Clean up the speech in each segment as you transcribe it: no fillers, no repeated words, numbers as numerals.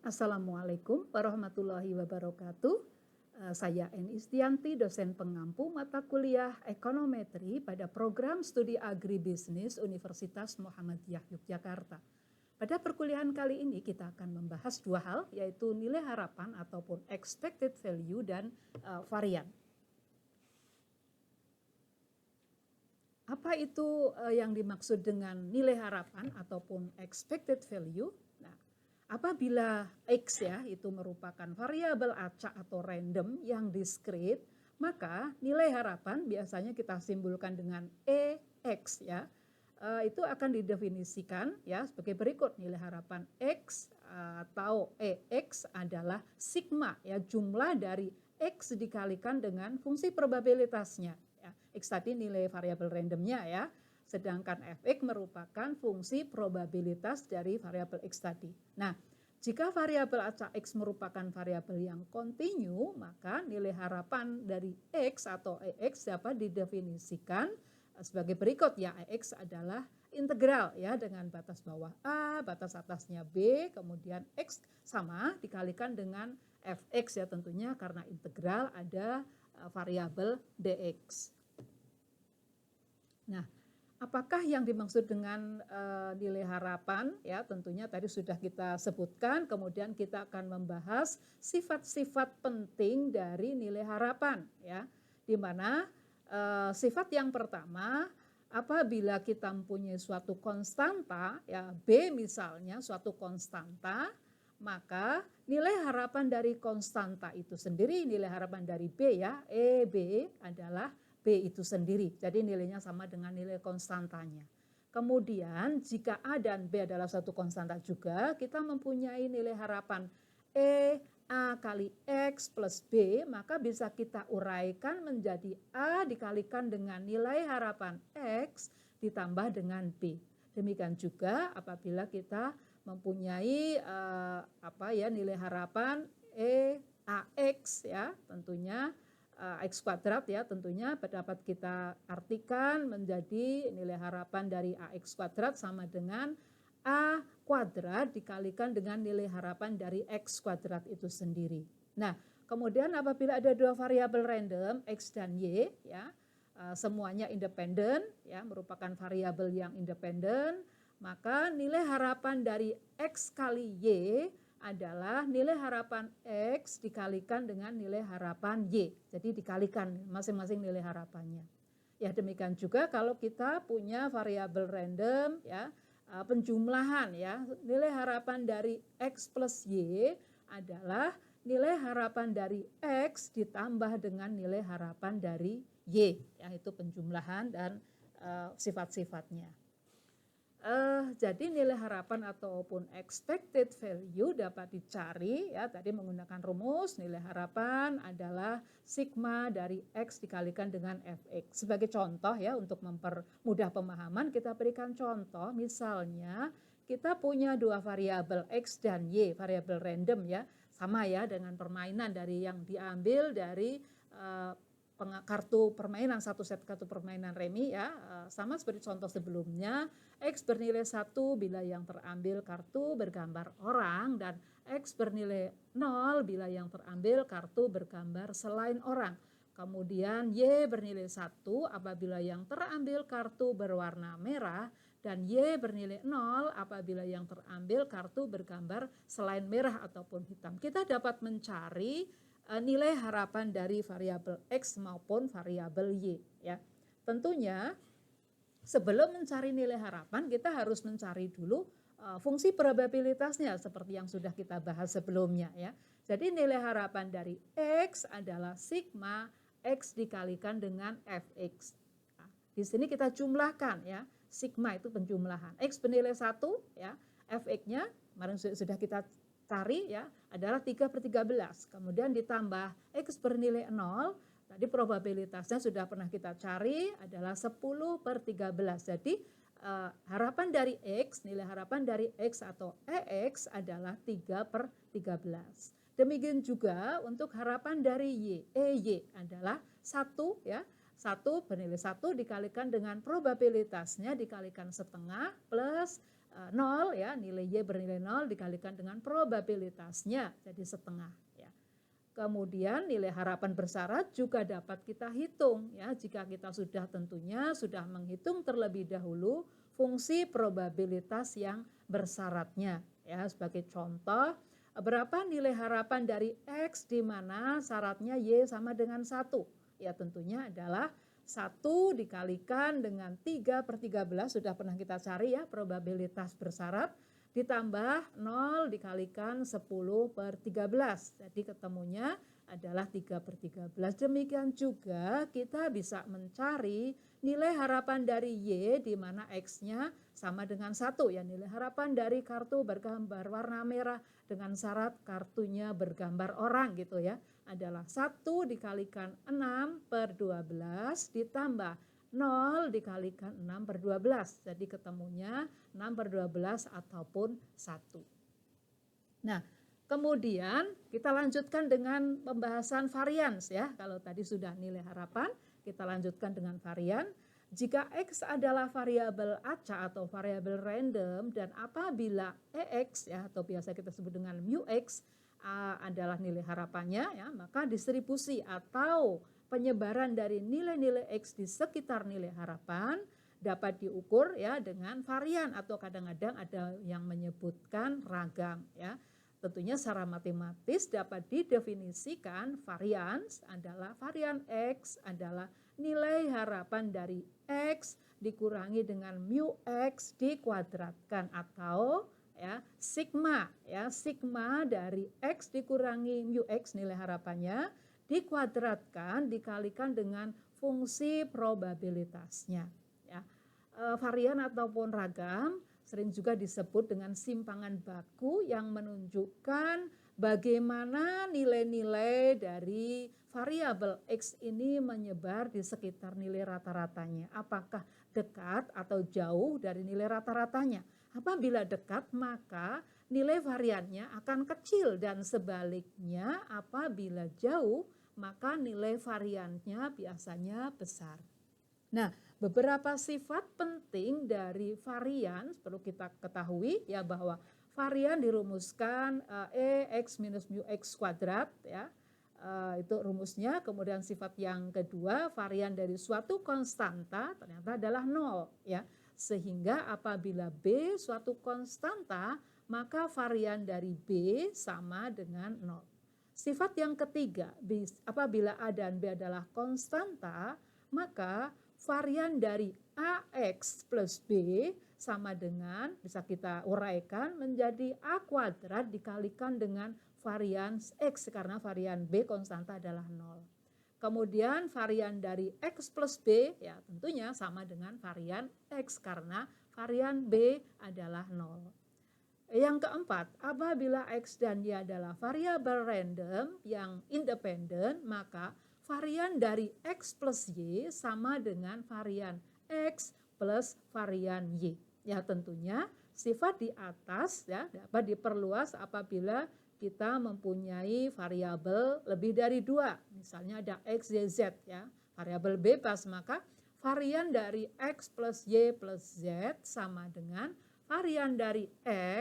Assalamualaikum warahmatullahi wabarakatuh. Saya Eni Istianti, dosen pengampu mata kuliah ekonometri pada program studi agribisnis Universitas Muhammadiyah Yogyakarta. Pada perkuliahan kali ini kita akan membahas dua hal, yaitu nilai harapan ataupun expected value dan varian. Apa itu yang dimaksud dengan nilai harapan ataupun expected value? Nah, apabila X ya itu merupakan variabel acak atau random yang diskrit, maka nilai harapan biasanya kita simbolkan dengan EX ya. Itu akan didefinisikan ya sebagai berikut. Nilai harapan X atau EX adalah sigma ya, jumlah dari X dikalikan dengan fungsi probabilitasnya. Ya. X tadi nilai variabel randomnya ya. Sedangkan fx merupakan fungsi probabilitas dari variabel x tadi. Nah, jika variabel acak x merupakan variabel yang kontinu, maka nilai harapan dari x atau ex dapat didefinisikan sebagai berikut ya. Ex adalah integral ya dengan batas bawah a, batas atasnya b, kemudian x sama dikalikan dengan fx ya tentunya karena integral ada variabel dx. Nah, apakah yang dimaksud dengan nilai harapan? Ya, tentunya tadi sudah kita sebutkan, kemudian kita akan membahas sifat-sifat penting dari nilai harapan ya. Di mana sifat yang pertama, apabila kita mempunyai suatu konstanta ya, B misalnya suatu konstanta, maka nilai harapan dari konstanta itu sendiri, nilai harapan dari B ya, EB adalah B itu sendiri. Jadi nilainya sama dengan nilai konstantanya. Kemudian jika A dan B adalah satu konstanta juga, kita mempunyai nilai harapan E A kali X plus B, maka bisa kita uraikan menjadi A dikalikan dengan nilai harapan X ditambah dengan B. Demikian juga apabila kita mempunyai nilai harapan E AX ya, tentunya X kuadrat ya, tentunya dapat kita artikan menjadi nilai harapan dari AX kuadrat sama dengan A kuadrat dikalikan dengan nilai harapan dari X kuadrat itu sendiri. Nah, kemudian apabila ada dua variabel random X dan Y ya, semuanya independen ya, merupakan variabel yang independen, maka nilai harapan dari X kali Y adalah nilai harapan X dikalikan dengan nilai harapan Y. Jadi dikalikan masing-masing nilai harapannya. Ya demikian juga kalau kita punya variabel random ya, penjumlahan ya, nilai harapan dari X plus Y adalah nilai harapan dari X ditambah dengan nilai harapan dari Y, yaitu penjumlahan dan sifat-sifatnya. Jadi nilai harapan ataupun expected value dapat dicari ya, tadi menggunakan rumus nilai harapan adalah sigma dari X dikalikan dengan fx. Sebagai contoh ya, untuk mempermudah pemahaman kita berikan contoh, misalnya kita punya dua variabel X dan Y, variabel random ya, sama ya dengan permainan dari yang diambil dari kartu permainan, satu set kartu permainan remi ya, sama seperti contoh sebelumnya. X bernilai 1 bila yang terambil kartu bergambar orang, dan X bernilai 0 bila yang terambil kartu bergambar selain orang. Kemudian Y bernilai 1 apabila yang terambil kartu berwarna merah, dan Y bernilai 0 apabila yang terambil kartu bergambar selain merah ataupun hitam. Kita dapat mencari nilai harapan dari variabel X maupun variabel Y ya. Tentunya sebelum mencari nilai harapan kita harus mencari dulu fungsi probabilitasnya seperti yang sudah kita bahas sebelumnya ya. Jadi nilai harapan dari X adalah sigma X dikalikan dengan fx. Nah, di sini kita jumlahkan ya. Sigma itu penjumlahan. X bernilai 1 ya, fx-nya kemarin sudah kita cari ya, adalah 3/13. Kemudian ditambah X bernilai 0, tadi probabilitasnya sudah pernah kita cari adalah 10/13. Jadi harapan dari X, nilai harapan dari X atau EX adalah 3/13. Demikian juga untuk harapan dari Y, EY adalah 1 ya. 1 bernilai 1 dikalikan dengan probabilitasnya dikalikan setengah plus 0 ya, nilai Y bernilai 0 dikalikan dengan probabilitasnya jadi setengah ya. Kemudian nilai harapan bersyarat juga dapat kita hitung ya, jika kita sudah menghitung terlebih dahulu fungsi probabilitas yang bersyaratnya ya. Sebagai contoh, berapa nilai harapan dari X di mana syaratnya Y sama dengan 1? Ya tentunya adalah 1 dikalikan dengan 3/13 sudah pernah kita cari ya, probabilitas bersyarat, ditambah 0 dikalikan 10/13. Jadi ketemunya adalah 3/13. Demikian juga kita bisa mencari nilai harapan dari Y di mana X-nya sama dengan 1 ya, nilai harapan dari kartu bergambar warna merah dengan syarat kartunya bergambar orang gitu ya, adalah 1 dikalikan 6/12 ditambah 0 dikalikan 6/12. Jadi ketemunya 6/12 ataupun 1. Nah, kemudian kita lanjutkan dengan pembahasan varians ya. Kalau tadi sudah nilai harapan, kita lanjutkan dengan varian. Jika X adalah variabel acak atau variabel random dan apabila EX ya atau biasa kita sebut dengan mu X adalah nilai harapannya ya, maka distribusi atau penyebaran dari nilai-nilai X di sekitar nilai harapan dapat diukur ya dengan varian atau kadang-kadang ada yang menyebutkan ragam ya. Tentunya secara matematis dapat didefinisikan varians adalah varian X adalah nilai harapan dari X dikurangi dengan mu X dikuadratkan atau ya sigma dari X dikurangi mu X nilai harapannya dikuadratkan dikalikan dengan fungsi probabilitasnya ya. Varian ataupun ragam sering juga disebut dengan simpangan baku yang menunjukkan bagaimana nilai-nilai dari variabel X ini menyebar di sekitar nilai rata-ratanya. Apakah dekat atau jauh dari nilai rata-ratanya? Apabila dekat maka nilai variannya akan kecil dan sebaliknya apabila jauh maka nilai variannya biasanya besar. Nah, beberapa sifat penting dari varian perlu kita ketahui ya, bahwa varian dirumuskan EX minus mu X kuadrat ya. Itu rumusnya. Kemudian sifat yang kedua, varian dari suatu konstanta ternyata adalah 0 ya. Sehingga apabila B suatu konstanta, maka varian dari B sama dengan 0. Sifat yang ketiga, apabila A dan B adalah konstanta, maka varian dari AX plus B sama dengan, bisa kita uraikan menjadi A kuadrat dikalikan dengan varian X karena varian B konstanta adalah 0. Kemudian varian dari X plus B ya tentunya sama dengan varian X karena varian B adalah 0. Yang keempat, apabila X dan Y adalah variabel random yang independen, maka varian dari X plus Y sama dengan varian X plus varian Y. Ya tentunya sifat di atas ya dapat diperluas apabila kita mempunyai variabel lebih dari 2. Misalnya ada X, Y, Z ya, variabel bebas, maka varian dari X plus Y plus Z sama dengan varian dari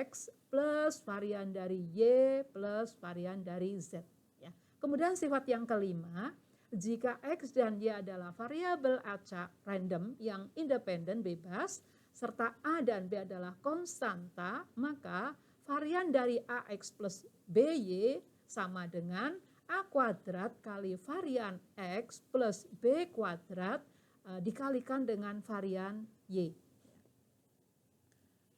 X plus varian dari Y plus varian dari Z. Ya. Kemudian sifat yang kelima, jika X dan Y adalah variabel acak random yang independen bebas, serta A dan B adalah konstanta, maka varian dari AX plus BY sama dengan A kuadrat kali varian X plus B kuadrat dikalikan dengan varian Y.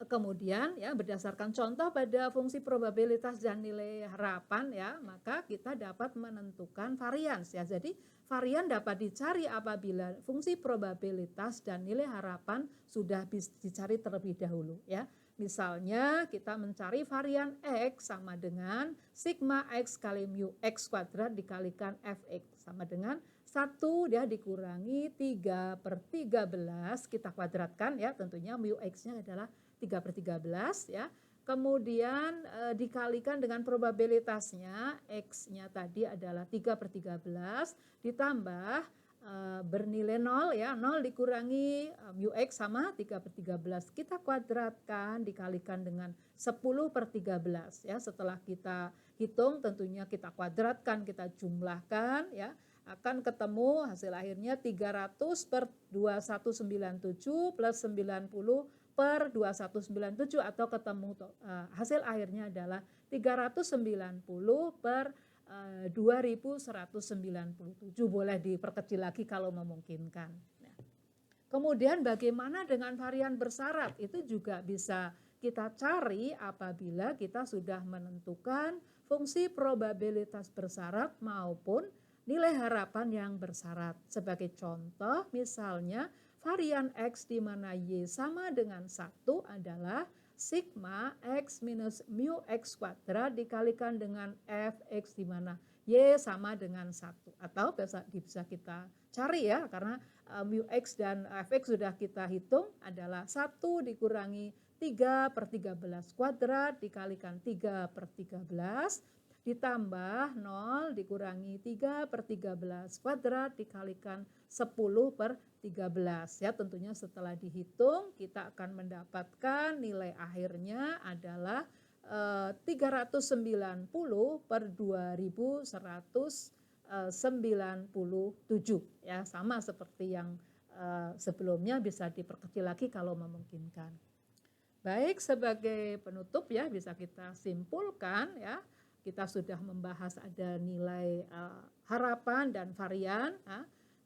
Kemudian ya berdasarkan contoh pada fungsi probabilitas dan nilai harapan ya, maka kita dapat menentukan varians ya. Jadi varian dapat dicari apabila fungsi probabilitas dan nilai harapan sudah dicari terlebih dahulu ya. Misalnya kita mencari varian X sama dengan sigma X kali mu X kuadrat dikalikan Fx sama dengan 1 dia dikurangi 3/13 kita kuadratkan ya, tentunya mu X-nya adalah 3/13 ya. Kemudian dikalikan dengan probabilitasnya, X-nya tadi adalah 3/13 ditambah bernilai 0 ya, 0 dikurangi mu X sama 3/13. Kita kuadratkan dikalikan dengan 10/13 ya. Setelah kita hitung tentunya kita kuadratkan, kita jumlahkan ya, akan ketemu hasil akhirnya 300/2197 plus 90/2197 atau ketemu hasil akhirnya adalah 390/2197, boleh diperkecil lagi kalau memungkinkan. Nah, kemudian bagaimana dengan varian bersyarat? Itu juga bisa kita cari apabila kita sudah menentukan fungsi probabilitas bersyarat maupun nilai harapan yang bersyarat. Sebagai contoh misalnya varian X di mana Y sama dengan 1 adalah sigma X minus mu X kuadrat dikalikan dengan Fx di mana Y sama dengan 1. Atau bisa kita cari ya, karena mu X dan Fx sudah kita hitung adalah 1 dikurangi 3/13 kuadrat dikalikan 3/13 ditambah 0 dikurangi 3/13 kuadrat dikalikan 10/13 ya. Tentunya setelah dihitung kita akan mendapatkan nilai akhirnya adalah 390/2197 ya, sama seperti yang sebelumnya, bisa diperkecil lagi kalau memungkinkan. Baik, sebagai penutup ya bisa kita simpulkan ya, kita sudah membahas ada nilai harapan dan varian,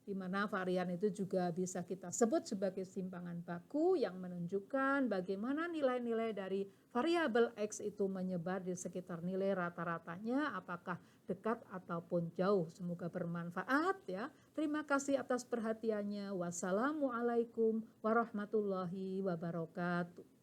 di mana varian itu juga bisa kita sebut sebagai simpangan baku yang menunjukkan bagaimana nilai-nilai dari variabel X itu menyebar di sekitar nilai rata-ratanya, apakah dekat ataupun jauh. Semoga bermanfaat ya. Terima kasih atas perhatiannya. Wassalamualaikum warahmatullahi wabarakatuh.